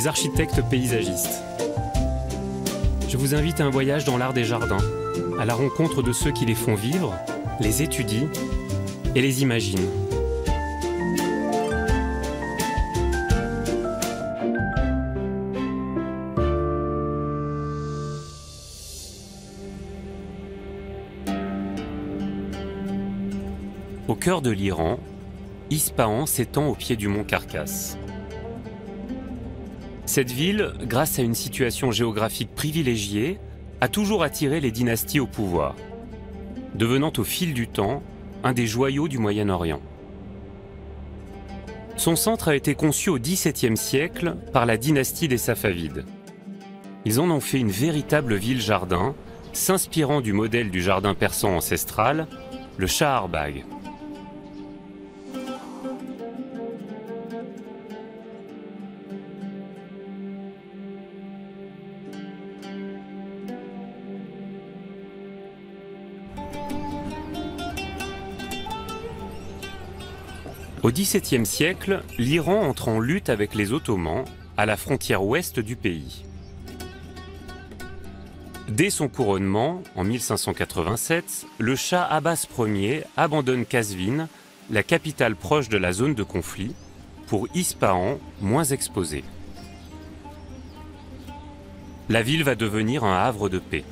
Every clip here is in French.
architectes paysagistes. Je vous invite à un voyage dans l'art des jardins, à la rencontre de ceux qui les font vivre, les étudient et les imaginent. Au cœur de l'Iran, Ispahan s'étend au pied du mont Carcasse. Cette ville, grâce à une situation géographique privilégiée, a toujours attiré les dynasties au pouvoir, devenant au fil du temps un des joyaux du Moyen-Orient. Son centre a été conçu au XVIIe siècle par la dynastie des Safavides. Ils en ont fait une véritable ville-jardin, s'inspirant du modèle du jardin persan ancestral, le Shaharbagh. Au XVIIe siècle, l'Iran entre en lutte avec les Ottomans à la frontière ouest du pays. Dès son couronnement, en 1587, le Shah Abbas Ier abandonne Qazvin, la capitale proche de la zone de conflit, pour Ispahan, moins exposée. La ville va devenir un havre de paix.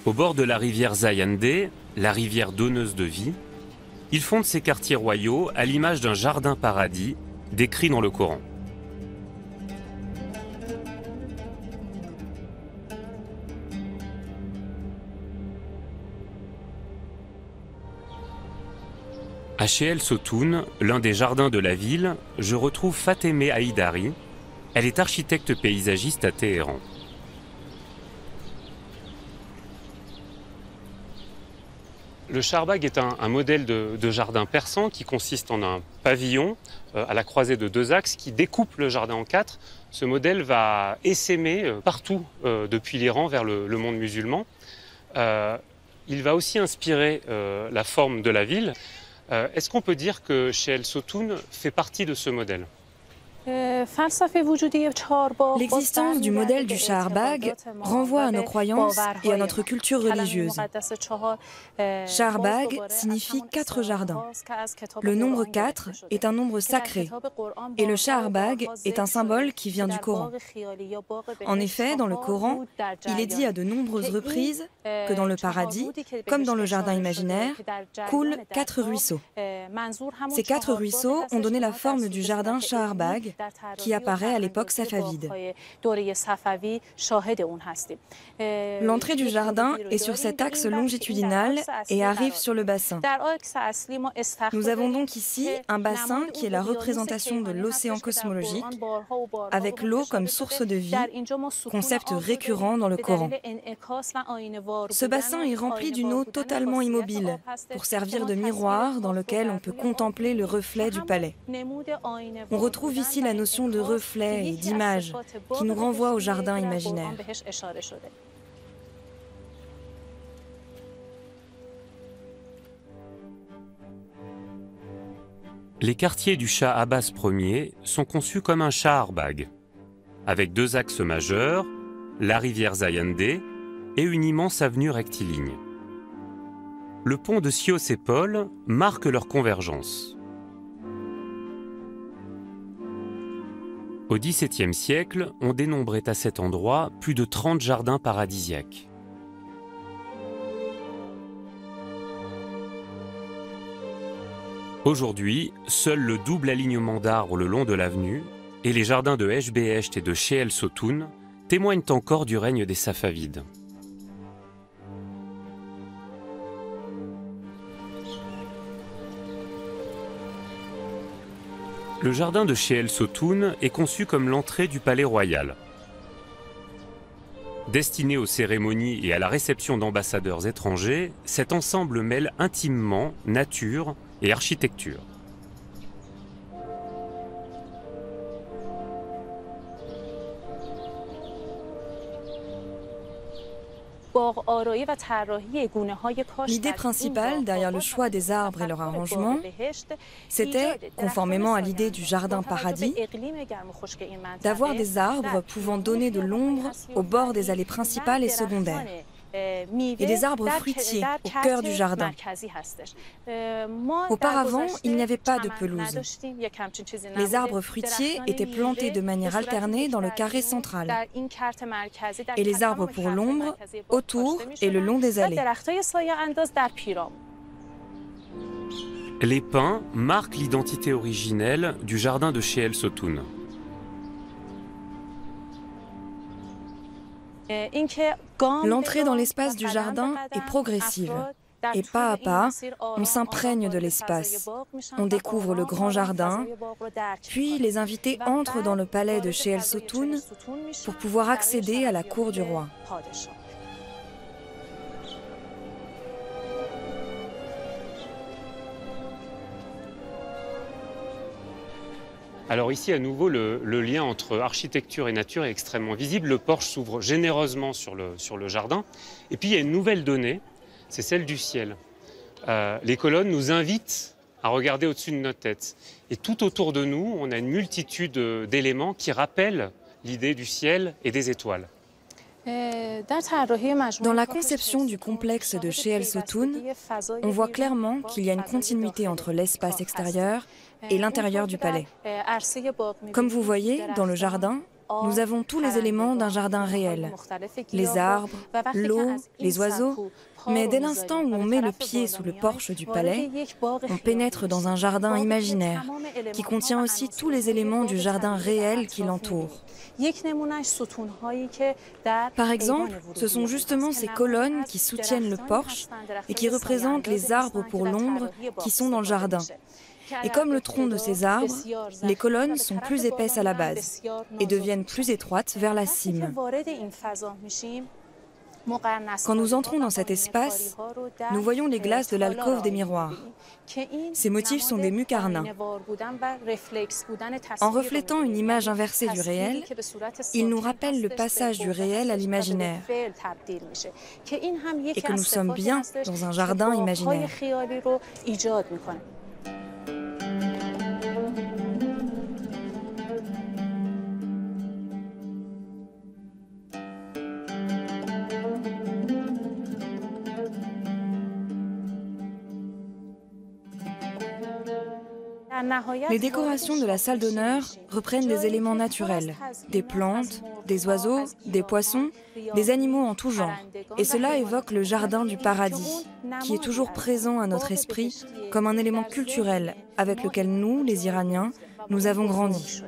Au bord de la rivière Zayandeh, la rivière donneuse de vie, il fonde ses quartiers royaux à l'image d'un jardin paradis décrit dans le Coran. À Cheikh Sotoun, l'un des jardins de la ville, je retrouve Fatemeh Haïdari. Elle est architecte paysagiste à Téhéran. Le Shaharbagh est un modèle de jardin persan qui consiste en un pavillon à la croisée de deux axes qui découpe le jardin en quatre. Ce modèle va essaimer partout depuis l'Iran vers le monde musulman. Il va aussi inspirer la forme de la ville. Est-ce qu'on peut dire que Cheikh Sotoun fait partie de ce modèle ? L'existence du modèle du Shaharbagh renvoie à nos croyances et à notre culture religieuse. Shaharbagh signifie 4 jardins. Le nombre 4 est un nombre sacré et le Shaharbagh est un symbole qui vient du Coran. En effet, dans le Coran, il est dit à de nombreuses reprises que dans le paradis, comme dans le jardin imaginaire, coulent 4 ruisseaux. Ces 4 ruisseaux ont donné la forme du jardin Shaharbagh qui apparaît à l'époque safavide. L'entrée du jardin est sur cet axe longitudinal et arrive sur le bassin. Nous avons donc ici un bassin qui est la représentation de l'océan cosmologique, avec l'eau comme source de vie, concept récurrent dans le Coran. Ce bassin est rempli d'une eau totalement immobile, pour servir de miroir dans lequel on peut contempler le reflet du palais. On retrouve ici la notion de reflet et d'image qui nous renvoie au jardin imaginaire. Les quartiers du Shah Abbas Ier sont conçus comme un Shaharbagh, avec 2 axes majeurs, la rivière Zayandeh et une immense avenue rectiligne. Le pont de Chios-et-Paul marque leur convergence. Au XVIIe siècle, on dénombrait à cet endroit plus de 30 jardins paradisiaques. Aujourd'hui, seul le double alignement d'arbres le long de l'avenue et les jardins de Eshbehesht et de Cheikh Sotoun témoignent encore du règne des Safavides. Le jardin de Cheikh Sotoun est conçu comme l'entrée du palais royal. Destiné aux cérémonies et à la réception d'ambassadeurs étrangers, cet ensemble mêle intimement nature et architecture. L'idée principale derrière le choix des arbres et leur arrangement, c'était, conformément à l'idée du jardin paradis, d'avoir des arbres pouvant donner de l'ombre au bord des allées principales et secondaires, et des arbres fruitiers au cœur du jardin. Auparavant, il n'y avait pas de pelouse. Les arbres fruitiers étaient plantés de manière alternée dans le carré central, et les arbres pour l'ombre autour et le long des allées. Les pins marquent l'identité originelle du jardin de Sheel Sotoun. L'entrée dans l'espace du jardin est progressive. Et pas à pas, on s'imprègne de l'espace. On découvre le grand jardin, puis les invités entrent dans le palais de Sheel Sotoun pour pouvoir accéder à la cour du roi. Alors ici, à nouveau, le lien entre architecture et nature est extrêmement visible. Le porche s'ouvre généreusement sur le jardin. Et puis, il y a une nouvelle donnée, c'est celle du ciel. Les colonnes nous invitent à regarder au-dessus de notre tête. Et tout autour de nous, on a une multitude d'éléments qui rappellent l'idée du ciel et des étoiles. Dans la conception du complexe de Sheel Sotoun, on voit clairement qu'il y a une continuité entre l'espace extérieur et l'intérieur du palais. Comme vous voyez, dans le jardin, nous avons tous les éléments d'un jardin réel. Les arbres, l'eau, les oiseaux. Mais dès l'instant où on met le pied sous le porche du palais, on pénètre dans un jardin imaginaire qui contient aussi tous les éléments du jardin réel qui l'entoure. Par exemple, ce sont justement ces colonnes qui soutiennent le porche et qui représentent les arbres pour l'ombre qui sont dans le jardin. Et comme le tronc de ces arbres, les colonnes sont plus épaisses à la base et deviennent plus étroites vers la cime. Quand nous entrons dans cet espace, nous voyons les glaces de l'alcôve des miroirs. Ces motifs sont des muqarnas. En reflétant une image inversée du réel, ils nous rappellent le passage du réel à l'imaginaire et que nous sommes bien dans un jardin imaginaire. Les décorations de la salle d'honneur reprennent des éléments naturels, des plantes, des oiseaux, des poissons, des animaux en tout genre. Et cela évoque le jardin du paradis, qui est toujours présent à notre esprit comme un élément culturel avec lequel nous, les Iraniens, nous avons grandi.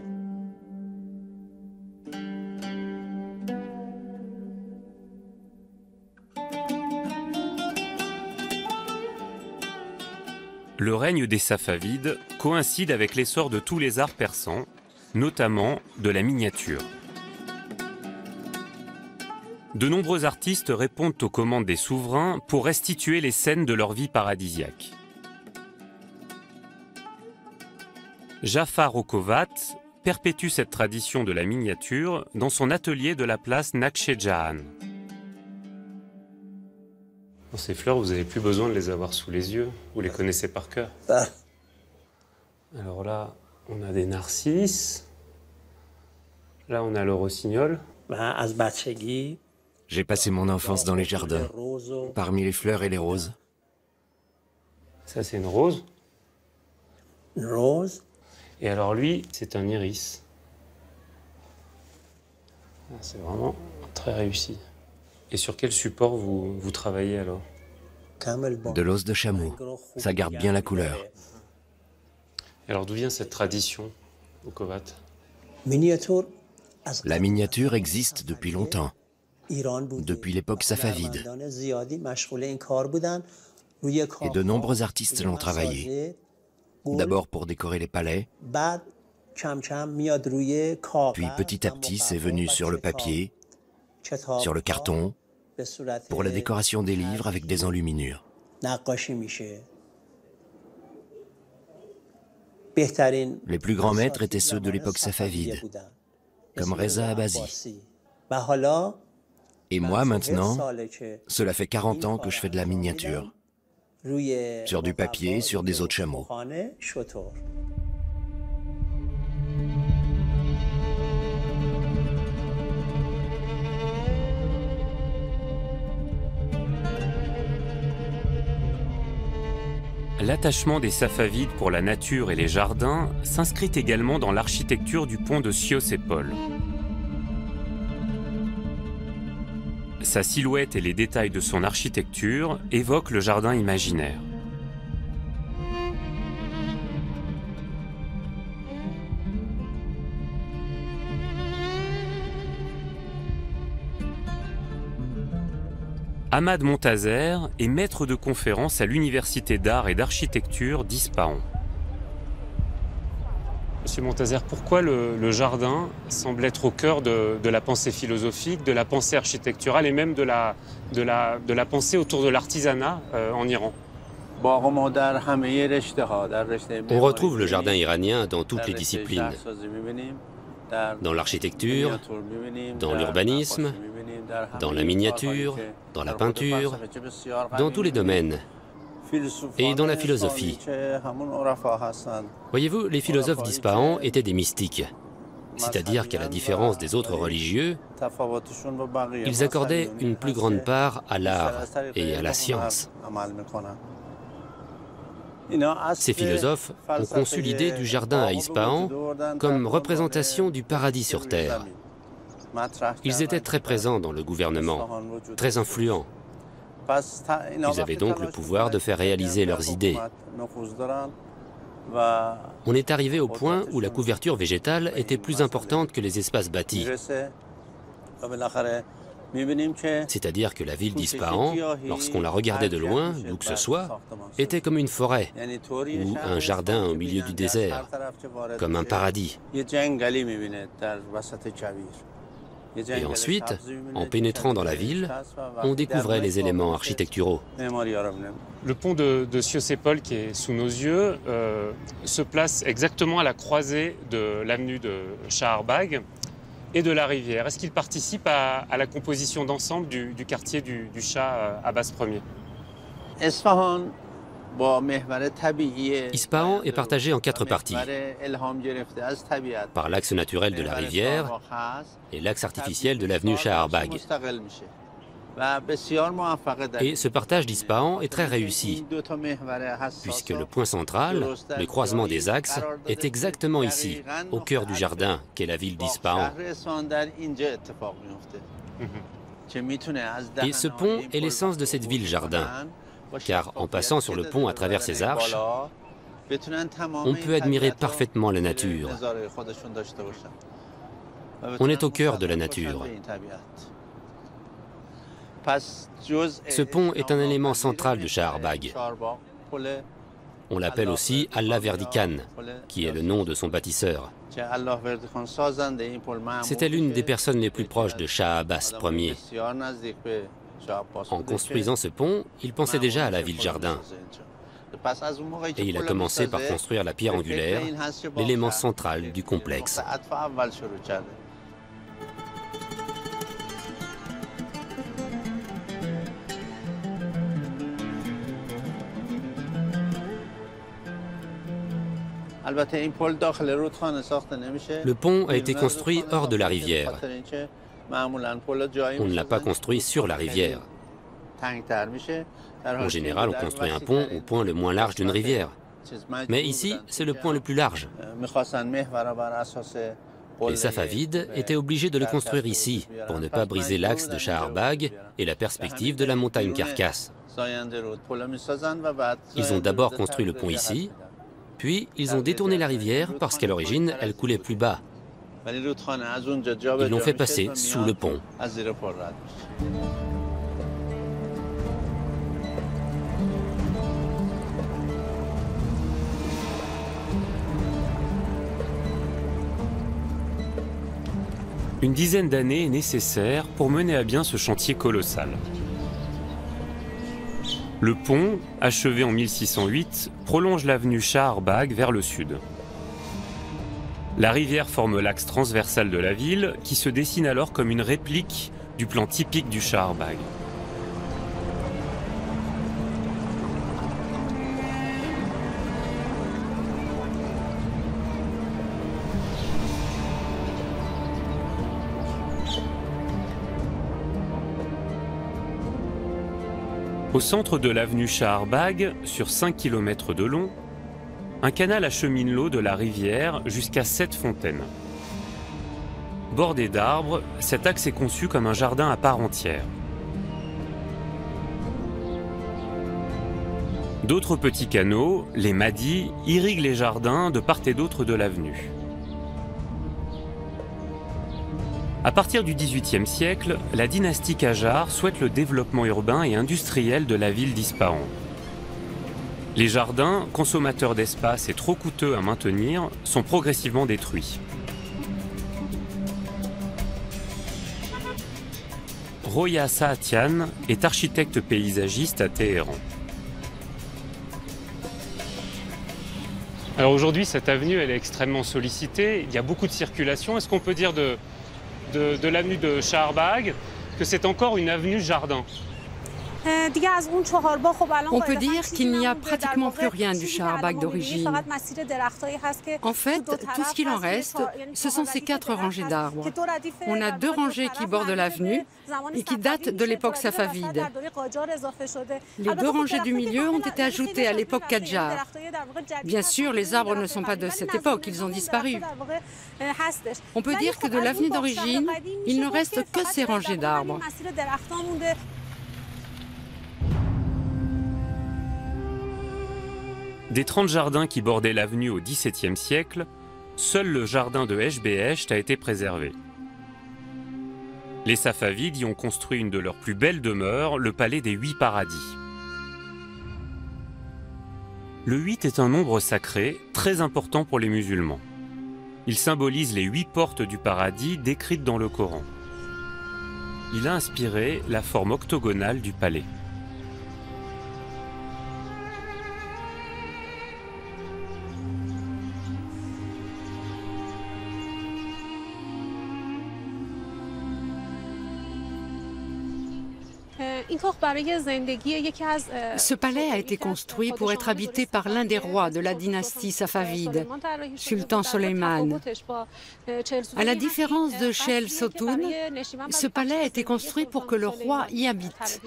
Le règne des Safavides coïncide avec l'essor de tous les arts persans, notamment de la miniature. De nombreux artistes répondent aux commandes des souverains pour restituer les scènes de leur vie paradisiaque. Jafar Okovat perpétue cette tradition de la miniature dans son atelier de la place Naqshband. Ces fleurs, vous n'avez plus besoin de les avoir sous les yeux, vous les connaissez par cœur. Alors là, on a des narcisses. Là, on a le rossignol. J'ai passé mon enfance dans les jardins, parmi les fleurs et les roses. Ça, c'est une rose. Une rose. Et alors lui, c'est un iris. C'est vraiment très réussi. Et sur quel support vous travaillez alors? De l'os de chameau. Ça garde bien la couleur. Et alors d'où vient cette tradition, Okovat? La miniature existe depuis longtemps, depuis l'époque safavide. Et de nombreux artistes l'ont travaillé. D'abord pour décorer les palais, puis petit à petit c'est venu sur le papier, sur le carton, pour la décoration des livres avec des enluminures. Les plus grands maîtres étaient ceux de l'époque safavide, comme Reza Abazi. Et moi, maintenant, cela fait 40 ans que je fais de la miniature. Sur du papier, sur des os de chameau. L'attachement des Safavides pour la nature et les jardins s'inscrit également dans l'architecture du pont de Chios-Épole. Sa silhouette et les détails de son architecture évoquent le jardin imaginaire. Ahmad Montazer est maître de conférence à l'Université d'art et d'architecture d'Ispahan. Monsieur Montazer, pourquoi le jardin semble être au cœur de la pensée philosophique, de la pensée architecturale et même de la pensée autour de l'artisanat en Iran? On retrouve le jardin iranien dans toutes les disciplines. Dans l'architecture, dans l'urbanisme, dans la miniature, dans la peinture, dans tous les domaines, et dans la philosophie. Voyez-vous, les philosophes d'Ispahan étaient des mystiques, c'est-à-dire qu'à la différence des autres religieux, ils accordaient une plus grande part à l'art et à la science. Ces philosophes ont conçu l'idée du jardin à Ispahan comme représentation du paradis sur terre. Ils étaient très présents dans le gouvernement, très influents. Ils avaient donc le pouvoir de faire réaliser leurs idées. On est arrivé au point où la couverture végétale était plus importante que les espaces bâtis. C'est-à-dire que la ville d'Ispahan, lorsqu'on la regardait de loin, d'où que ce soit, était comme une forêt ou un jardin au milieu du désert, comme un paradis. Et ensuite, en pénétrant dans la ville, on découvrait les éléments architecturaux. Le pont de Chios-Épole qui est sous nos yeux se place exactement à la croisée de l'avenue de Shaharbagh et de la rivière. Est-ce qu'il participe à la composition d'ensemble du quartier du Shah Abbas Ier? Ispahan est partagé en 4 parties, par l'axe naturel de la rivière et l'axe artificiel de l'avenue Shaharbagh. Et ce partage d'Ispahan est très réussi, puisque le point central, le croisement des axes, est exactement ici, au cœur du jardin, qu'est la ville d'Ispahan. Et ce pont est l'essence de cette ville-jardin, car en passant sur le pont à travers ces arches, on peut admirer parfaitement la nature. On est au cœur de la nature. Ce pont est un élément central de Shaharbagh. On l'appelle aussi Allah Verdi Khan, qui est le nom de son bâtisseur. C'était l'une des personnes les plus proches de Shah Abbas Ier. En construisant ce pont, il pensait déjà à la ville-jardin. Et il a commencé par construire la pierre angulaire, l'élément central du complexe. Le pont a été construit hors de la rivière. On ne l'a pas construit sur la rivière. En général, on construit un pont au point le moins large d'une rivière. Mais ici, c'est le point le plus large. Les Safavides étaient obligés de le construire ici, pour ne pas briser l'axe de Shaharbagh et la perspective de la montagne Carcasse. Ils ont d'abord construit le pont ici, puis ils ont détourné la rivière parce qu'à l'origine, elle coulait plus bas. Ils l'ont fait passer sous le pont. Une dizaine d'années est nécessaire pour mener à bien ce chantier colossal. Le pont, achevé en 1608, prolonge l'avenue Shaharbagh vers le sud. La rivière forme l'axe transversal de la ville, qui se dessine alors comme une réplique du plan typique du Shaharbagh. Au centre de l'avenue Shaharbagh, sur 5 km de long, un canal achemine l'eau de la rivière jusqu'à 7 fontaines. Bordé d'arbres, cet axe est conçu comme un jardin à part entière. D'autres petits canaux, les madis, irriguent les jardins de part et d'autre de l'avenue. À partir du XVIIIe siècle, la dynastie Qajar souhaite le développement urbain et industriel de la ville d'Ispahan. Les jardins, consommateurs d'espace et trop coûteux à maintenir, sont progressivement détruits. Roya Saatian est architecte paysagiste à Téhéran. Alors aujourd'hui, cette avenue elle est extrêmement sollicitée, il y a beaucoup de circulation. Est-ce qu'on peut dire de l'avenue de Shaharbagh que c'est encore une avenue jardin? On peut dire qu'il n'y a pratiquement plus rien du Shaharbagh d'origine. En fait, tout ce qu'il en reste, ce sont ces 4 rangées d'arbres. On a 2 rangées qui bordent l'avenue et qui datent de l'époque safavide. Les 2 rangées du milieu ont été ajoutées à l'époque Qajar. Bien sûr, les arbres ne sont pas de cette époque, ils ont disparu. On peut dire que de l'avenue d'origine, il ne reste que ces rangées d'arbres. Des 30 jardins qui bordaient l'avenue au XVIIe siècle, seul le jardin de Eshbehesht a été préservé. Les Safavides y ont construit une de leurs plus belles demeures, le palais des 8 paradis. Le 8 est un nombre sacré, très important pour les musulmans. Il symbolise les 8 portes du paradis décrites dans le Coran. Il a inspiré la forme octogonale du palais. Ce palais a été construit pour être habité par l'un des rois de la dynastie safavide, Sultan Soleiman. À la différence de Chel Sotoun, ce palais a été construit pour que le roi y habite.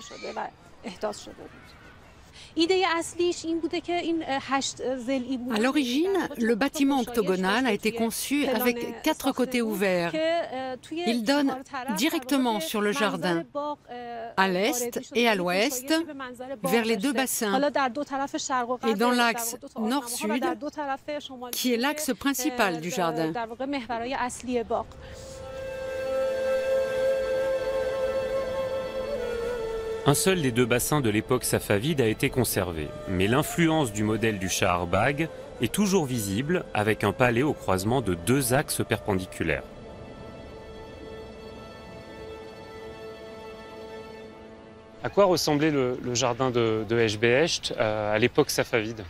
À l'origine, le bâtiment octogonal a été conçu avec 4 côtés ouverts. Il donne directement sur le jardin, à l'est et à l'ouest, vers les 2 bassins, et dans l'axe nord-sud, qui est l'axe principal du jardin. Un seul des 2 bassins de l'époque safavide a été conservé, mais l'influence du modèle du Shaharbagh est toujours visible avec un palais au croisement de 2 axes perpendiculaires. À quoi ressemblait le jardin de Eshbehesht à l'époque safavide?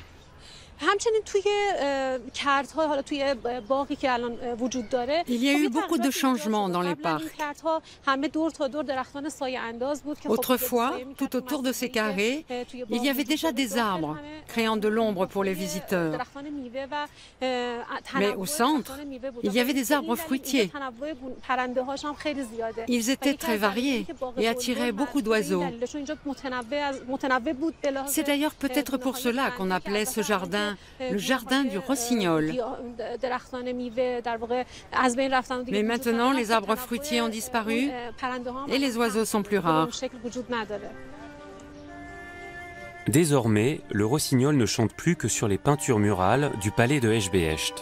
Il y a eu beaucoup de changements dans les parcs. Autrefois, tout autour de ces carrés, il y avait déjà des arbres, créant de l'ombre pour les visiteurs. Mais au centre, il y avait des arbres fruitiers. Ils étaient très variés et attiraient beaucoup d'oiseaux. C'est d'ailleurs peut-être pour cela qu'on appelait ce jardin le jardin du rossignol. Mais maintenant, les arbres fruitiers ont disparu et les oiseaux sont plus rares. Désormais, le rossignol ne chante plus que sur les peintures murales du palais de Eshbehesht.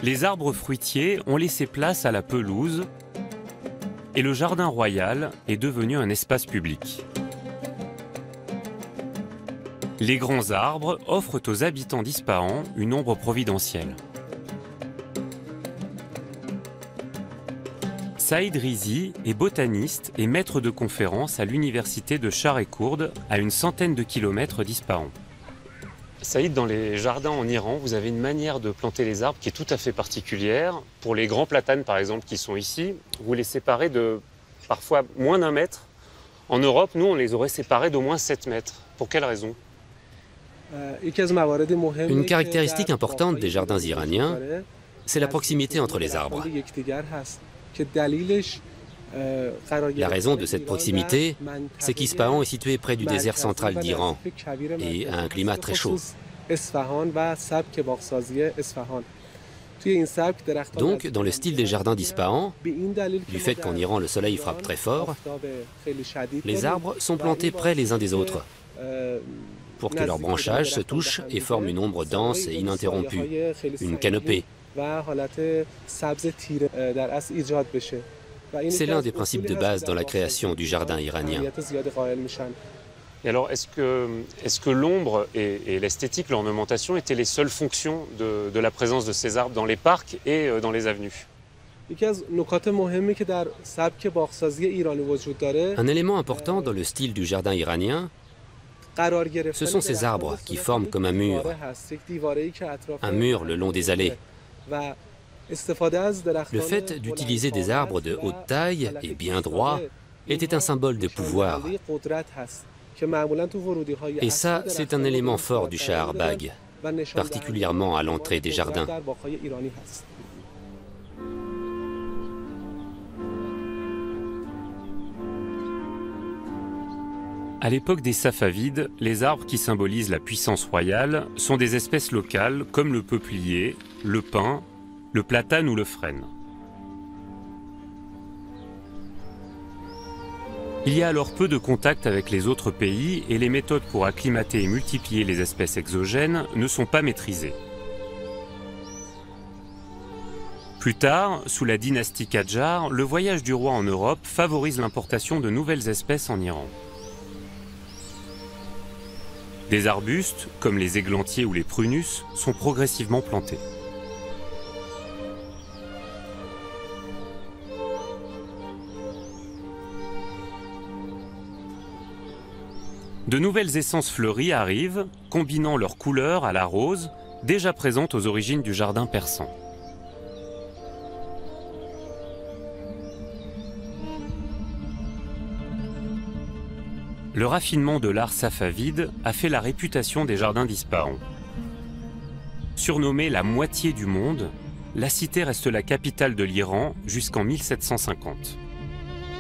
Les arbres fruitiers ont laissé place à la pelouse et le jardin royal est devenu un espace public. Les grands arbres offrent aux habitants d'Ispahan une ombre providentielle. Saïd Rizi est botaniste et maître de conférences à l'université de Shah-e-Khourd, à une centaine de kilomètres d'Ispahan. Saïd, dans les jardins en Iran, vous avez une manière de planter les arbres qui est tout à fait particulière. Pour les grands platanes, par exemple, qui sont ici, vous les séparez de parfois moins d'1 mètre. En Europe, nous, on les aurait séparés d'au moins 7 mètres. Pour quelle raison? Une caractéristique importante des jardins iraniens, c'est la proximité entre les arbres. La raison de cette proximité, c'est qu'Ispahan est situé près du désert central d'Iran et a un climat très chaud. Donc, dans le style des jardins d'Ispahan, du fait qu'en Iran le soleil frappe très fort, les arbres sont plantés près les uns des autres pour que leur branchage se touche et forme une ombre dense et ininterrompue, une canopée. C'est l'un des principes de base dans la création du jardin iranien. Et alors, est-ce que l'ombre et l'esthétique, l'ornementation étaient les seules fonctions de la présence de ces arbres dans les parcs et dans les avenues? Un élément important dans le style du jardin iranien, ce sont ces arbres qui forment comme un mur le long des allées. Le fait d'utiliser des arbres de haute taille et bien droits était un symbole de pouvoir. Et ça, c'est un élément fort du Shah Arbagh, particulièrement à l'entrée des jardins. À l'époque des Safavides, les arbres qui symbolisent la puissance royale sont des espèces locales comme le peuplier, le pin, le platane ou le frêne. Il y a alors peu de contact avec les autres pays et les méthodes pour acclimater et multiplier les espèces exogènes ne sont pas maîtrisées. Plus tard, sous la dynastie Kadjar, le voyage du roi en Europe favorise l'importation de nouvelles espèces en Iran. Des arbustes, comme les églantiers ou les prunus, sont progressivement plantés. De nouvelles essences fleuries arrivent, combinant leurs couleurs à la rose, déjà présente aux origines du jardin persan. Le raffinement de l'art safavide a fait la réputation des jardins d'Ispahan. Surnommée la moitié du monde, la cité reste la capitale de l'Iran jusqu'en 1750.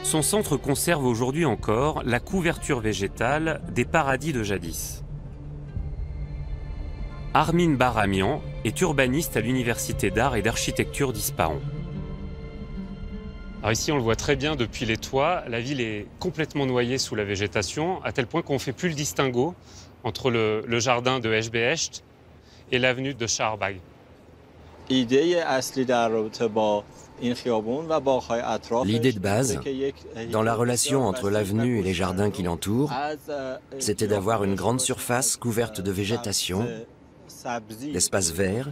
Son centre conserve aujourd'hui encore la couverture végétale des paradis de jadis. Armin Baramian est urbaniste à l'université d'art et d'architecture d'Ispahan. Alors ici, on le voit très bien depuis les toits, la ville est complètement noyée sous la végétation, à tel point qu'on ne fait plus le distinguo entre le jardin de Eshbehesht et l'avenue de Shah Arbagh. L'idée de base, dans la relation entre l'avenue et les jardins qui l'entourent, c'était d'avoir une grande surface couverte de végétation, d'espaces verts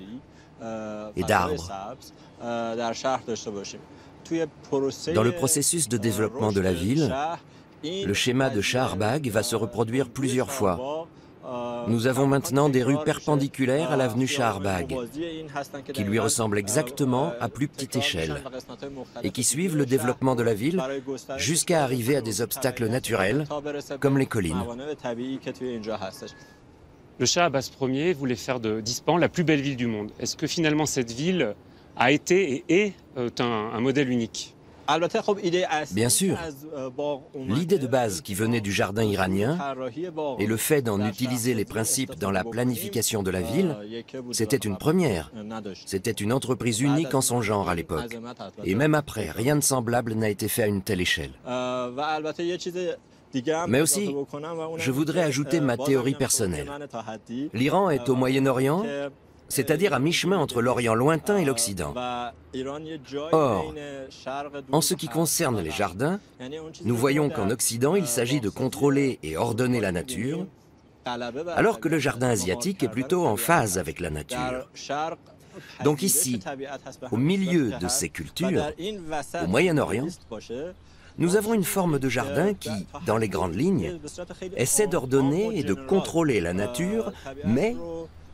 et d'arbres. Dans le processus de développement de la ville, le schéma de Shah Arbagh va se reproduire plusieurs fois. Nous avons maintenant des rues perpendiculaires à l'avenue Shah Arbagh, qui lui ressemblent exactement à plus petite échelle, et qui suivent le développement de la ville jusqu'à arriver à des obstacles naturels, comme les collines. Le Shah Abbas Ier voulait faire d'Ispahan la plus belle ville du monde. Est-ce que finalement cette ville a été et est un modèle unique? Bien sûr, l'idée de base qui venait du jardin iranien et le fait d'en utiliser les principes dans la planification de la ville, c'était une première. C'était une entreprise unique en son genre à l'époque. Et même après, rien de semblable n'a été fait à une telle échelle. Mais aussi, je voudrais ajouter ma théorie personnelle. L'Iran est au Moyen-Orient, c'est-à-dire à mi-chemin entre l'Orient lointain et l'Occident. Or, en ce qui concerne les jardins, nous voyons qu'en Occident, il s'agit de contrôler et ordonner la nature, alors que le jardin asiatique est plutôt en phase avec la nature. Donc ici, au milieu de ces cultures, au Moyen-Orient, Nous avons une forme de jardin qui, dans les grandes lignes, essaie d'ordonner et de contrôler la nature, mais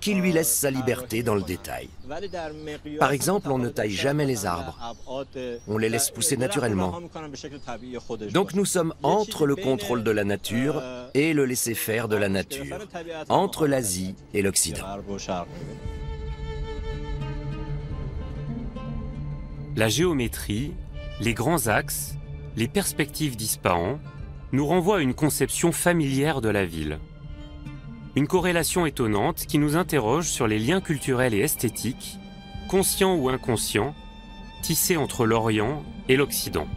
qui lui laisse sa liberté dans le détail. Par exemple, on ne taille jamais les arbres. On les laisse pousser naturellement. Donc nous sommes entre le contrôle de la nature et le laisser-faire de la nature, entre l'Asie et l'Occident. La géométrie, les grands axes, les perspectives d'Ispahan nous renvoient à une conception familière de la ville. Une corrélation étonnante qui nous interroge sur les liens culturels et esthétiques, conscients ou inconscients, tissés entre l'Orient et l'Occident.